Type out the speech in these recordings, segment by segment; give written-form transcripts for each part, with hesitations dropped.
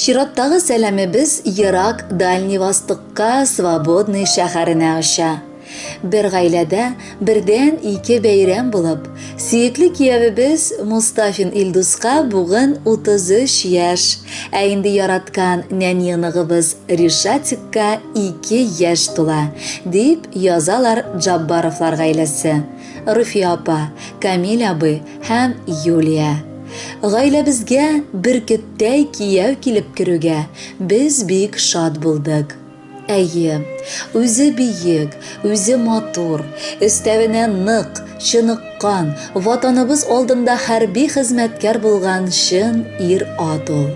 Чираттагы сәләмебез Ирак Дальний Востокка свободный шәһәренә оча. Бер гаиләдә бердән ике бәйрәм булып, сөекле киявебез Мустафин Илдуска бүген 33 яшь, ә инде яраткан нәниянығыбыз Ришатикка 2 яшь тула, дип язалар Джаббаровлар гаиләсе. Руфия апа, Камил абый һәм Юлия. Гаиләбезгә бөркеттәй кияү килеп керүгә без бик шат булдык. Әйе, үзе биек, үзе матур, өстәвенә нык, чыныккан, ватаныбыз алдында хәрби хезмәткәр булган шын ир-ат ул.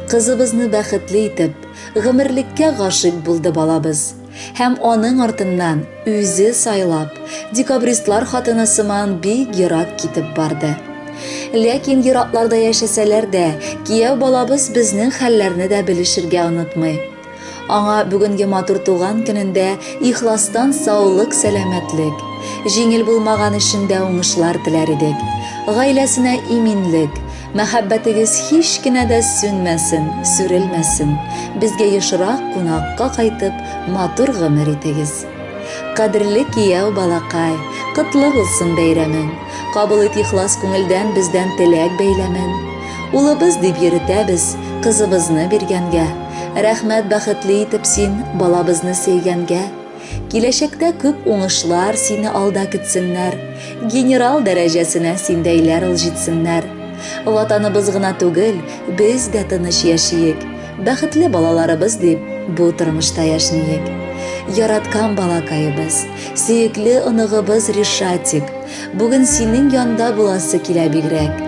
Кызыбызны бәхетле итеп, гомерлеккә гашыйк булды балабыз. Һәм аның артыннан үзе сайлап, декабристлар хатыны сыман бик ерак китеп барды. Ләкин еракларда яшәсәләр дә, кияү балабыз безнең хәлләрне дә белешергә онытмый. Аңа бүгенге матур туган көнендә ихластан саулык, сәламәтлек, җиңел булмаган эшендә уңышлар теләр идек. Гаиләсенә иминлек, мәхәббәтегез һич кенә дә сүнмәсен, сүрелмәсен. Безгә ешрак кунакка кайтып, матур гомер итегез. Кадерле кияү балакай, котлы булсын бәйрәмең. Кабул ит ихлас күңелдән бездән теләк бәйләмен. Улыбыз дип йөртәбез кызыбызны биргәнгә. Рәхмәт бәхетле итеп син балабызны сөйгәнгә. Киләчәктә күп уңышлар сине алда көтсеннәр. Генерал дәрәҗәсенә синдәйләр ул җитсеннәр. Ватаныбыз гына түгел, без дә тыныч яшиек. Бәхетле балаларыбыз дип бу тормышта яшниек. Яраткан балакайыбыз, сөекле оныгыбыз Ришатик, бүген синең янда буласы килә бигрәк.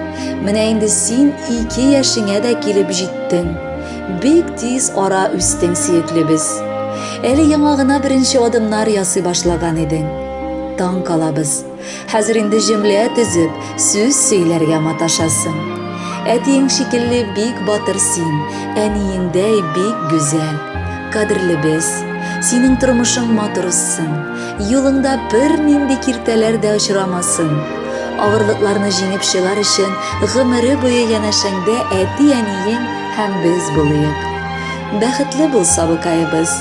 Менә инде син 2 яшеңә дә килеп җиттең. Бик тиз ара үстең сөеклебез. Әле яңа гына беренче адымнар ясый башлаган идең. Таң калабыз. Хәзер инде җөмлә төзеп, сүз сөйләргә маташасың. Әтиең шикелле бик батыр син, әниеңдәй бик гүзәл. Кадерлебез, синең тормышың матур үссен, юлыңда бер нинди киртәләр дә очрамасын. Авырлыкларны җиңеп чыгар өчен гомере буе янәшәңдә әти-әниең һәм без булыйк. Бәхетле бул сабыкайыбыз.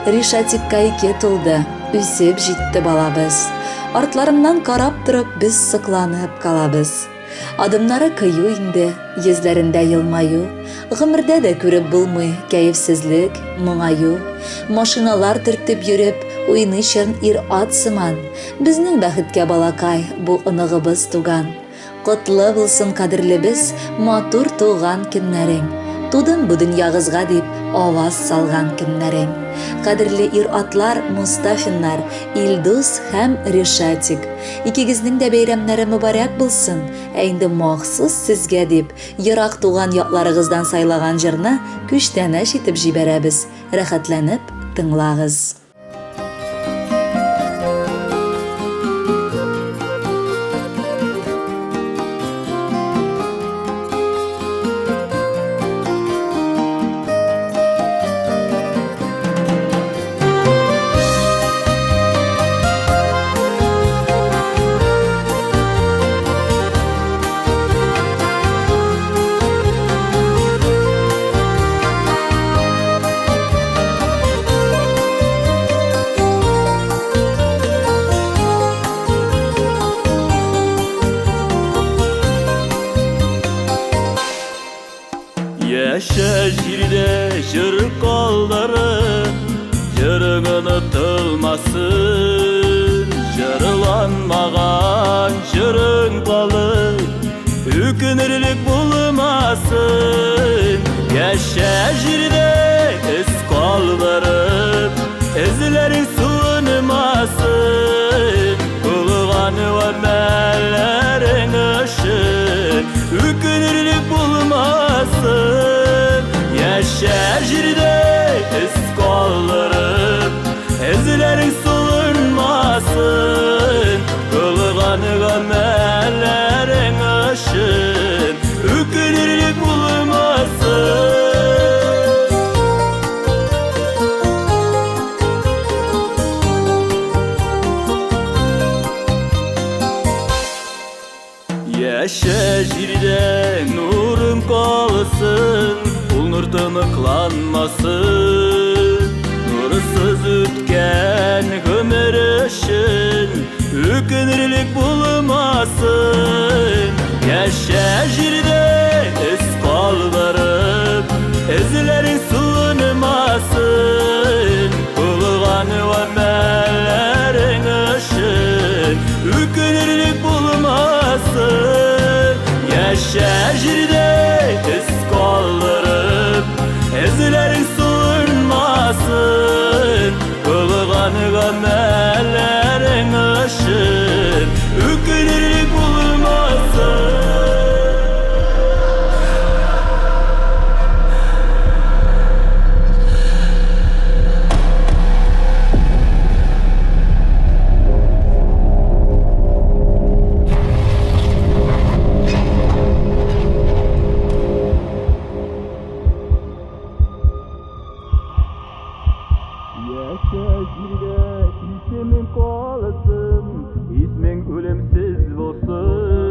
Ришатикка 2 тулды, үсеп җитте балабыз. Артларыннан карап торып без сыкланып калабыз. Адымнары кыю инде, йөзләрендә елмаю, гомердә дә күреп булмый кәефсезлек, моңаю. Машиналар төртеп йөреп, уйный чын ир-ат сыман. Безнең бәхеткә балакай, бу оныгыбыз туган. Котлы булсын кадерлебез, матур туган көннәрең. Тудым бу дөньягызга дип аваз салган көннәрең. Кадерле ир-атлар Мустафиннар, Илдус һәм Ришатик. Икегезнең дә бәйрәмнәре мөбарәк булсын. Ә инде махсус сезгә дип, ерак туган якларыгыздан сайлаган җырны күчтәнәш итеп җибәрәбез. Рәхәтләнеп тыңлагыз. Яшә җирдә җыр калдырып, җырың онытылмасын. Җырланмаган җырың калып, үкенерлек булмасын. Яшә җирдә эз калдырып, эзләрең суынмасын. Кылган гамәлләрең өчен үкенерлек булмасын. Яшә җирдә эз калдырып, эзләрең суынмасын. Кылган гамәлләрең өчен үкенерлек булмасын. Яшә җирдә нурың калсын, ул нур тыным yanmasın. Nursuz ötken ömür için ökünürlük bulmasın. Yaşa jirde iz kaldırıp izlerin sığınmasın. Bulgan ömellerin için ökünürlük bulmasın. Yaşa jirde iz kaldırıp izlerin sığınmasın. Bulgan ömellerin için ökünürlük bulmasın. Yaşa jirde ismin kalasın, ismin ölümsiz olsun.